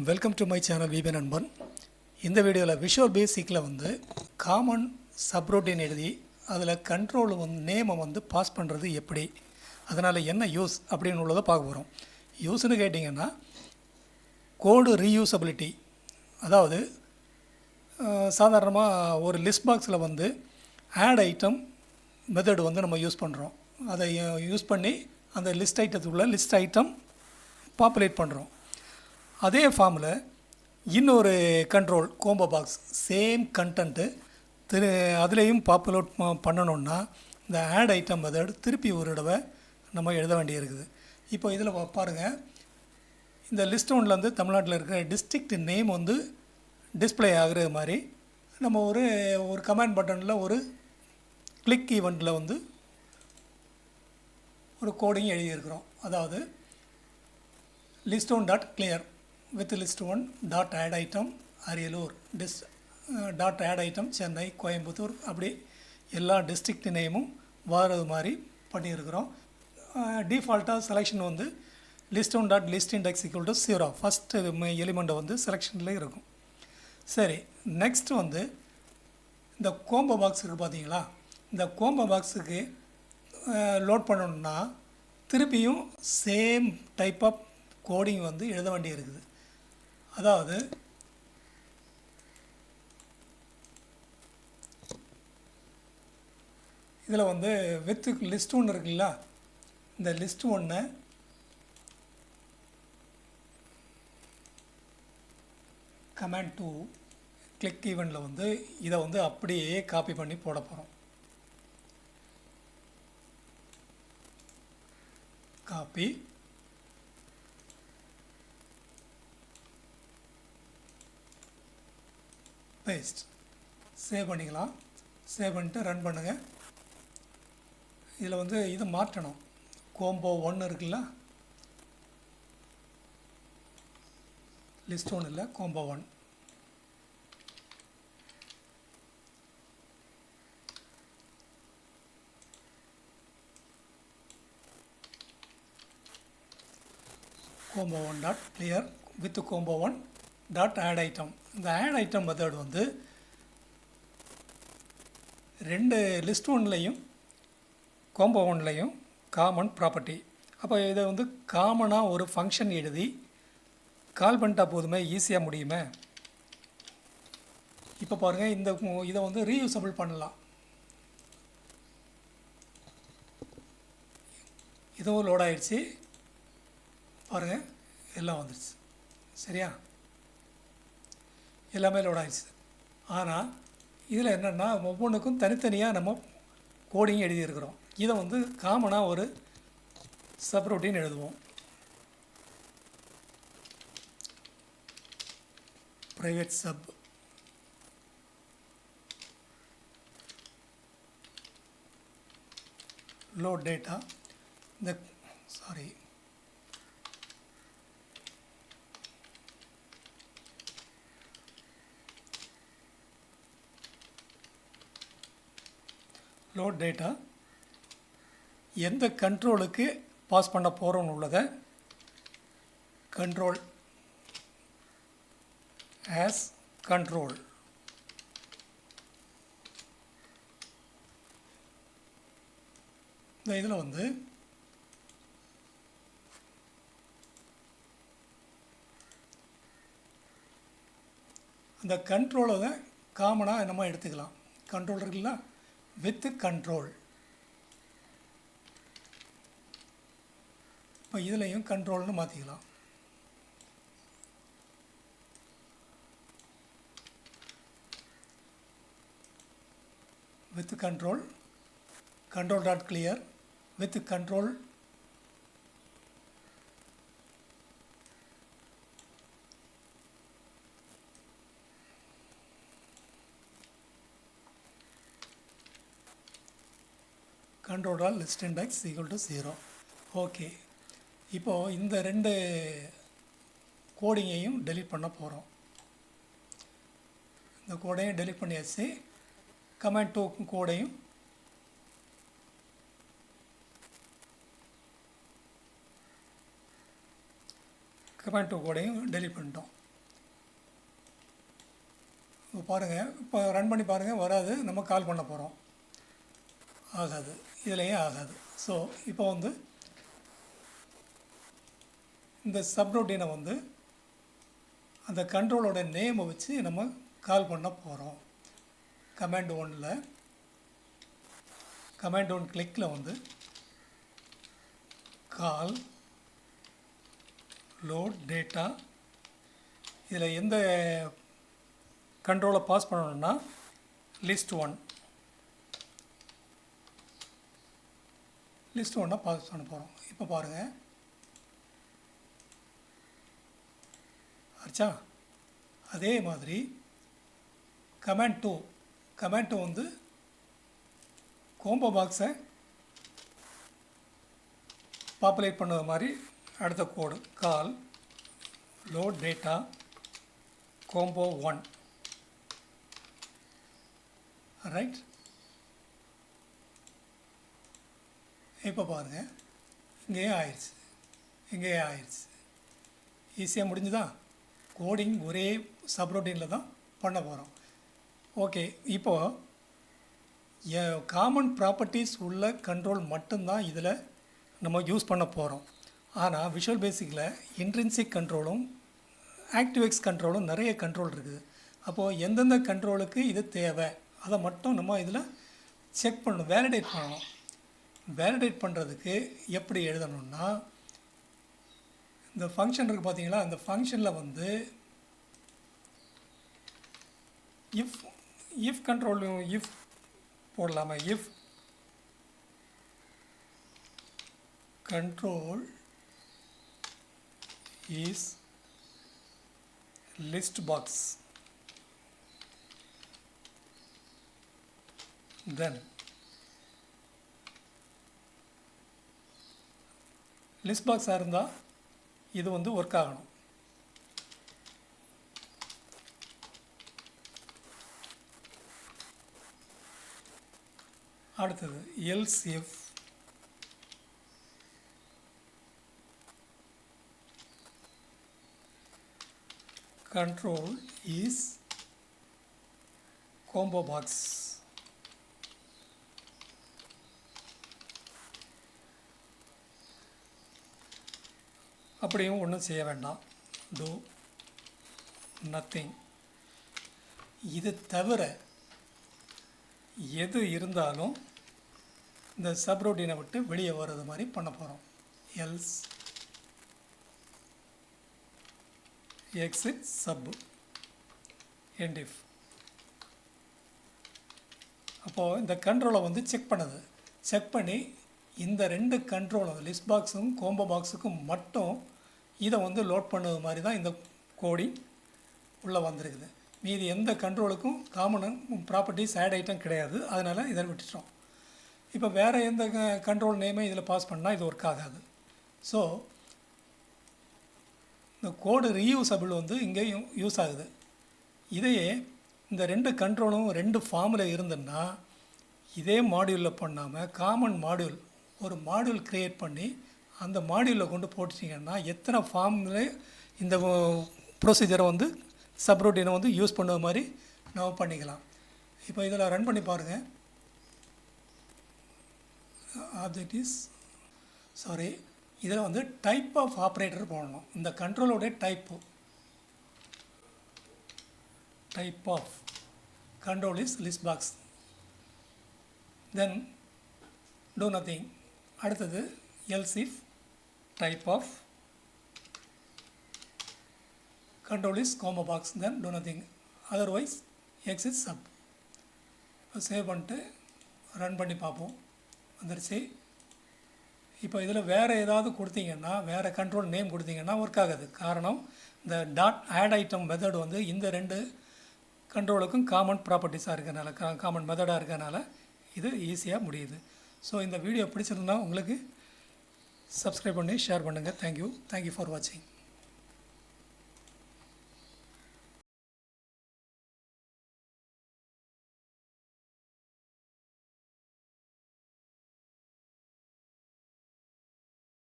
Welcome to my channel VP Nanban. இந்த வீடியோவில் visual பேசிக்கில் common சப்ரோட்டின் எழுதி அதில் கண்ட்ரோல் நேமை பாஸ் பண்ணுறது எப்படி, அதனால் என்ன யூஸ் அப்படின்னு உள்ளதை பார்க்க போகிறோம். யூஸ்னு கேட்டிங்கன்னா கோடு ரீயூசபிலிட்டி, அதாவது சாதாரணமாக ஒரு லிஸ்ட் பாக்ஸில் ஆட் ஐட்டம் மெத்தட் நம்ம யூஸ் பண்ணுறோம். அதை யூஸ் பண்ணி அந்த லிஸ்ட் ஐட்டத்துக்குள்ள லிஸ்ட் ஐட்டம் பாப்புலேட் பண்ணுறோம். அதே ஃபார்மில் இன்னொரு control combo box same content அதுலேயும் பாப்புலேட் பண்ணணுன்னா இந்த ஆட் ஐட்டம் மெத்தட் திருப்பி ஒரு தடவை நம்ம எழுத வேண்டியிருக்குது. இப்போ இதில் பாருங்கள், இந்த லிஸ்ட் ஒன்லேருந்து தமிழ்நாட்டில் இருக்கிற டிஸ்ட்ரிக்ட் நேம் டிஸ்பிளே ஆகுறது மாதிரி நம்ம ஒரு கமாண்ட் பட்டனில் ஒரு கிளிக் ஈவெண்ட்டில் ஒரு கோடிங் எழுதியிருக்கிறோம். அதாவது list1 dot clear with list1 dot add item Ariyalur dot add item Chennai Coimbatore, அப்படி எல்லா டிஸ்ட்ரிக்ட் நேமும் வர்றது மாதிரி பண்ணியிருக்கிறோம். டிஃபால்ட்டாக selection list1 dot list index equal to 0, first எலிமெண்ட்டை செலெக்ஷனில் இருக்கும். சரி, நெக்ஸ்ட் இந்த கோம்போ பாக்ஸ் இருக்குது பார்த்தீங்களா, இந்த கோம்போ பாக்ஸுக்கு லோட் பண்ணணுன்னா திருப்பியும் சேம் டைப் ஆஃப் கோடிங் எழுத வேண்டி இருக்குது. அதாவது இதில் வித் லிஸ்ட் ஒன்று இருக்குல்ல, இந்த லிஸ்ட் ஒன்று கமாண்ட் 2 கிளிக் ஈவெண்ட்டில் இதை அப்படியே காப்பி பண்ணி போட போகிறோம். காப்பி பேஸ்ட், சேவ் பண்ணிக்கலாம். சேவ் பண்ணிட்டு ரன் பண்ணுங்கள். இதில் இது மாற்றணும். கோம்போ 1 இருக்குல்ல, லிஸ்ட் 1 இல்லை, combo 1. Combo 1 dot clear with combo 1 dot add item. இந்த ஆட் ஐட்டம் மெத்தட் ரெண்டு லிஸ்ட் ஒன்லையும் கோம்போ 1லையும் காமன் ப்ராப்பர்ட்டி. அப்போ இதை காமனாக ஒரு ஃபங்க்ஷன் எழுதி கால் பண்ணிட்டா போதுமே, ஈஸியாக முடியுமே. இப்போ பாருங்கள், இதை ரீயூசபிள் பண்ணலாம். இதுவும் லோட் ஆகிடுச்சு பாருங்கள், எல்லாம் வந்துடுச்சு. சரியா, எல்லாமே லோட் ஆகிடுச்சு. ஆனால் இதில் என்னென்னா ஒவ்வொன்றுக்கும் தனித்தனியாக நம்ம கோடிங் எழுதியிருக்கிறோம். இதை காமனாக ஒரு சப்ரூட்டீன் எழுதுவோம். ப்ரைவேட் சப் லோட் டேட்டா, இந்த லோட் டேட்டா எந்த கண்ட்ரோலுக்கு பாஸ் பண்ண போகிறோன்னு உள்ளதை கண்ட்ரோல் ஆஸ் கண்ட்ரோல். இந்த இதில் அந்த கண்ட்ரோலை காமனாக நம்ம எடுத்துக்கலாம். கண்ட்ரோல் இருக்குல்ல, வித் கண்ட்ரோல். இப்போ இதுலேயும் கண்ட்ரோல்னு மாற்றிக்கலாம். With control, control dot clear with control control dot list index equal to 0. Okay, இப்போது இந்த ரெண்டு கோடிங்கையும் டெலீட் பண்ண போகிறோம். இந்த கோடையும் டெலீட் பண்ணியாச்சு. கமாண்ட் 2 கோடையும் கமாண்ட் 2 கோடையும் டெலீட் பண்ணிட்டோம். இப்போ பாருங்கள், இப்போ ரன் பண்ணி பாருங்கள், வராது. நம்ம கால் பண்ண போகிறோம், ஆகாது, இதுலேயும் ஆகாது. ஸோ இப்போ வந்து இந்த சப்ரூட்டீனை வந்து அந்த கண்ட்ரோலோட நேமை வச்சு நம்ம கால் பண்ண போகிறோம். கமாண்ட் 1 கமாண்ட் 1 கிளிக்கில் வந்து கால் லோட் டேட்டா, இதில் எந்த கண்ட்ரோலை பாஸ் பண்ணணும்னா லிஸ்ட் 1 பாஸ் பண்ண போகிறோம். இப்போ பாருங்கள், ஆச்சா? அதே மாதிரி கமாண்ட் 2 வந்து கோம்போ பாக்ஸை பாப்புலேட் பண்ணது மாதிரி அடுத்த கோடு கால் லோட் டேட்டா கோம்போ 1, ரைட். இப்போ பாருங்கள், இங்கேயே ஆயிடுச்சு. ஈஸியாக முடிஞ்சுதா? கோடிங் ஒரே சப்ரூட்டீனில் தான் பண்ண போகிறோம். ஓகே, இப்போது காமன் ப்ராப்பர்ட்டிஸ் உள்ள கண்ட்ரோல் மட்டும்தான் இதில் நம்ம யூஸ் பண்ண போகிறோம். ஆனால் விஷுவல் பேசிக்கில் இன்ட்ரின்சிக் கண்ட்ரோலும் ஆக்டிவேக்ஸ் கண்ட்ரோலும் நிறைய கண்ட்ரோல் இருக்குது. அப்போது எந்தெந்த கண்ட்ரோலுக்கு இது தேவை அதை மட்டும் நம்ம இதில் செக் பண்ணணும், வேலிடேட் பண்ணணும். வேலிடேட் பண்ணுறதுக்கு எப்படி எழுதணும்னா, இந்த ஃபங்க்ஷன் இருக்குது பார்த்தீங்களா, இந்த ஃபங்க்ஷனில் வந்து இஃப் கண்ட்ரோல் இஃப் போடலாமா, if control is list box then list பாக்ஸாக இருந்தால் இது வந்து ஒர்க் ஆகணும். அடுத்தது else if control is combo box. அப்படியும் ஒன்றும் செய்ய வேண்டாம், do nothing. இது தவிர எது இருந்தாலும் இந்த சப்ரூட்டீனை விட்டு வெளியே வர்றது மாதிரி பண்ண போகிறோம். Else exit sub end if. அப்போது இந்த கண்ட்ரோலை வந்து செக் பண்ணி இந்த ரெண்டு கண்ட்ரோலும் லிஸ்ட் பாக்ஸும் கோம்போ பாக்ஸுக்கும் மட்டும் இதை வந்து லோட் பண்ணது மாதிரி தான் இந்த கோடிங் உள்ளே வந்திருக்குது. மீதி எந்த கண்ட்ரோலுக்கும் காமன் ப்ராப்பர்ட்டிஸ் ஆட் ஐட்டம் கிடையாது, அதனால் இதை விட்டுட்டோம். இப்போ வேறு எந்த கண்ட்ரோல் நேமே இதில் பாஸ் பண்ணால் இது ஒர்க் ஆகாது. ஸோ இந்த கோடு ரீயூசபிள் வந்து இங்கேயும் யூஸ் ஆகுது. இதையே இந்த ரெண்டு கண்ட்ரோலும் ரெண்டு ஃபார்மில் இருந்துன்னா இதே மாடியூலில் பண்ணாமல் காமன் மாடியூல் ஒரு மாடியூல் க்ரியேட் பண்ணி அந்த மாடியூலில் கொண்டு போட்டுட்டிங்கன்னா எத்தனை ஃபார்மில் இந்த ப்ரொசீஜரை வந்து சப்ரூட்டீனை வந்து யூஸ் பண்ணுற மாதிரி நம்ம பண்ணிக்கலாம். இப்போ இதில் ரன் பண்ணி பாருங்கள். ஆப்ஜெக்ட் இஸ் சாரி, இதில் வந்து டைப் ஆஃப் ஆப்ரேட்டர் போடணும். இந்த கண்ட்ரோலோடைய type of control is list box, then do nothing. அடுத்தது else if type of control is combo box, then do nothing, otherwise exit sub. Save பண்ணிட்டு run பண்ணி பார்ப்போம், வந்துருச்சு. இப்போ இதில் வேறு ஏதாவது கொடுத்தீங்கன்னா, வேறு கண்ட்ரோல் நேம் கொடுத்தீங்கன்னா ஒர்க் ஆகாது. காரணம் இந்த டாட் ஆட் ஐட்டம் மெத்தட் வந்து இந்த ரெண்டு கண்ட்ரோலுக்கும் காமன் ப்ராப்பர்ட்டிஸாக இருக்கிறனால, காமன் மெத்தடாக இருக்கிறனால இது ஈஸியாக முடியுது. ஸோ இந்த வீடியோ பிடிச்சிருந்தால் உங்களுக்கு சப்ஸ்கிரைப் பண்ணி ஷேர் பண்ணுங்கள். தேங்க்யூ ஃபார் வாட்சிங்.